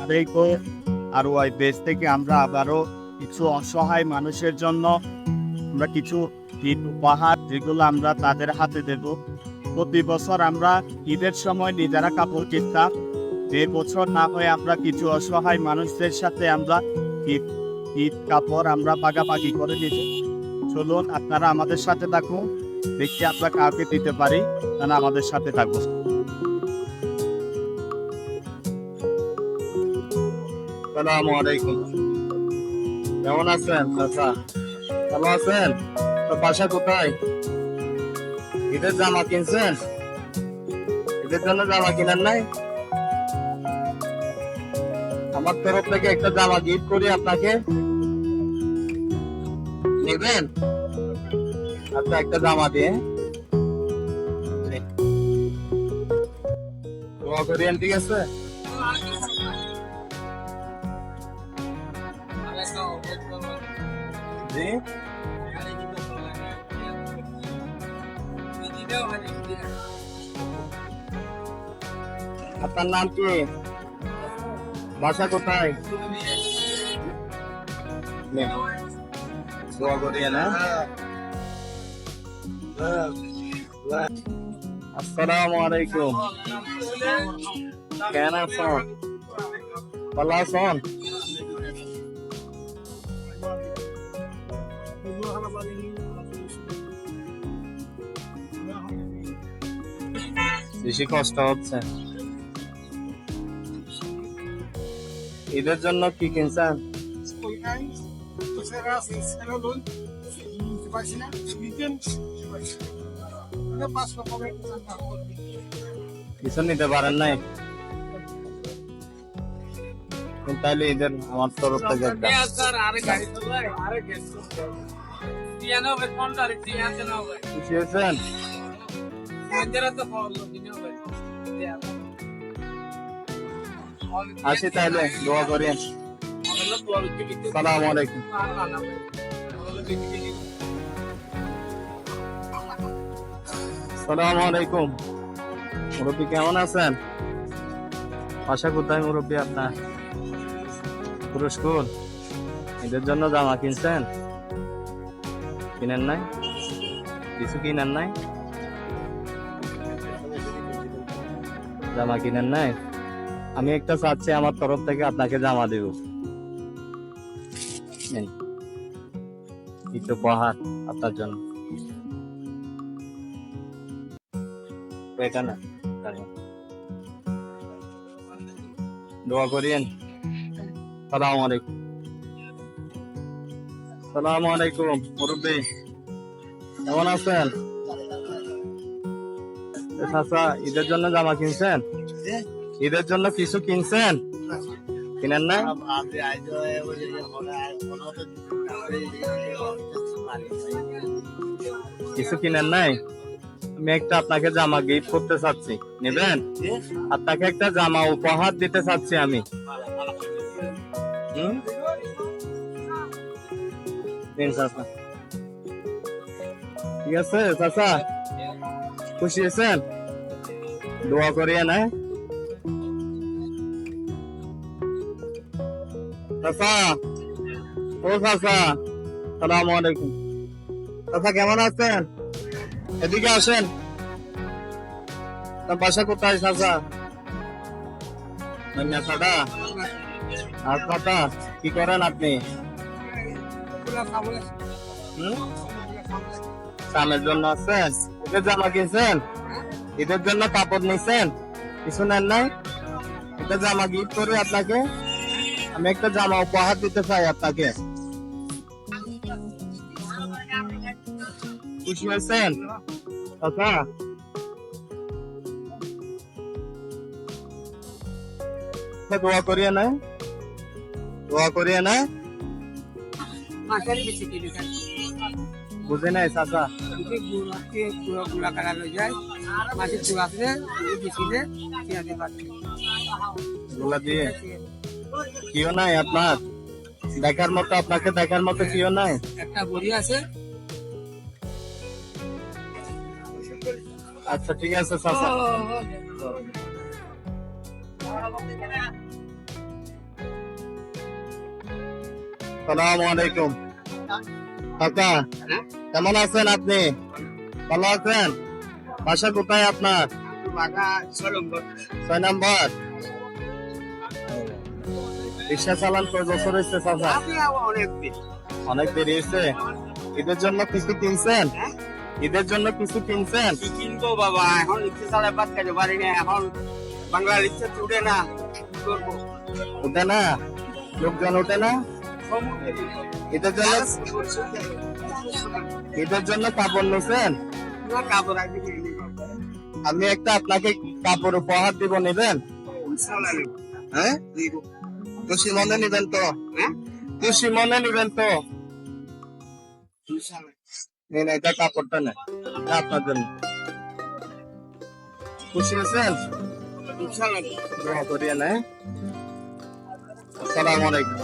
দেখবো আর ওই দেশ থেকে আমরা আবারও কিছু অসহায় মানুষের জন্য আমরা কিছু ঈদ উপহার যেগুলো আমরা তাদের হাতে দেব। প্রতি বছর আমরা ঈদের সময় নিজেরা কাপড় কিনতাম, এ বছর না হয়ে আমরা কিছু অসহায় মানুষদের সাথে আমরা ঈদ ঈদ কাপড় আমরা পাকাপাকি করে নিতে। চলুন আপনারা আমাদের সাথে থাকুন, দেখি আমরা কাউকে দিতে পারি, তারা আমাদের সাথে থাকবো। আসসালামু আলাইকুম, কেমন আছেন চাচা? ভালো আছেন? তো বাসা কোথায়? ঈদের জামা কিনছেন? ঈদের জন্য জামা কিনার নাই? আমার তরফ থেকে একটা জামা গিফট করি আপনাকে, নেবেন? আচ্ছা, একটা জামা দিয়ে দোয়া করিয়েন, ঠিক আছে? জি, আপনার নাম কি? বাসা কোথায়? দোয়া করিয়ে না। আসসালামু আলাইকুম, কেন আছেন? ভালো আছেন? বেশি কষ্ট হচ্ছে? ঈদের জন্য কি কিনছেন? কিছু নিতে পারেন নাই? তাহলে ঈদের আমার তরফ থেকে খুশি হয়েছেন? আসি তাহলে, দোয়া করেন। সালাম আলাইকুম। সালাম আলাইকুম, মুরব্বী কেমন আছেন? বাসা কোথায় মুরব্বী আপনার? পুরস্কুল। এদের জন্য জামা কিনছেন? কিনেন নাই? কিছু কিনেন নাই? জামা কিনেন নাই? আমি একটা চাচ্ছি আমার তরফ থেকে আপনাকে জামা দেব, একটু উপহার আপনার জন্য। এটা না, দোয়া করিয়েন। সালাম আলাইকুম। সালাম আলাইকুম মুরব্বী, কেমন আছেন? চাচা, ঈদের জন্য জামা কিনছেন? ঈদের জন্য কিছু কিনছেন? কিনেন না? কিছু কিনেন নাই? আমি একটা আপনাকে জামা গিফট করতে চাচ্ছি, নেবেন? আপনাকে একটা জামা উপহার দিতে চাচ্ছি আমি। ঠিক আছে চাচা, খুশি হয়েছেন? দোয়া করিয়ে না চাচা? ও চাচা, সালাম আলাইকুম। চাচা কেমন আছেন? এদিকে আসেন। তার বাসা কোথায় চাচা? নেশাটা আর কথা কি করেন আপনি? কামের জন্য আছেন? ঈদের জামা কিনছেন? ঈদের জন্য কাপড় নিছেন? কিছু নেন নাই? একটা জামা গিফট করি আপনাকে, আমি একটা জামা উপহার দিতে চাই আপনাকে। খুশি হয়েছেন চাচা? দোয়া করিয়ে না, দোয়া করিয়ে না। বুঝে নাই চাচা? গুলা দিয়ে কিও নাই আপনার দেখার মতো? আপনাকে দেখার মতো কিও নাই? একটা বড়ি আছে। আচ্ছা ঠিক আছে চাচা। আসসালামু আলাইকুম। কাকা কেমন আছেন আপনি? ভালো আছেন? বাসা কোথায় আপনার? 6 নম্বর। রিক্সা চালান কয় বছর হয়েছে চাচা? অনেক দেরি হয়েছে। ঈদের জন্য কিছু কিনছেন? ঈদের জন্য কিছু কিনছেন? কি কিনবো বাবা, এখন রিক্সা চালায় ভাত খাইতে পারি না, এখন বাংলা রিক্সা উঠে না, কি করবো? ওঠে না, লোকজন ওঠে না। ঈদের জন্য কাপড় নিছেন? না, কাপড় আগে কিনে আমি একটা আপনাকে কাপড় উপহার দিব, নেবেন? হ্যাঁ, খুশি মনে নিবেন তো? খুশি মনে নিবেন তো? নেন, এটা কাপড়টা নেন, এটা আপনার জন্য। খুশি হয়েছেন? দোয়া করিয়া নেয়। আসসালামু আলাইকুম।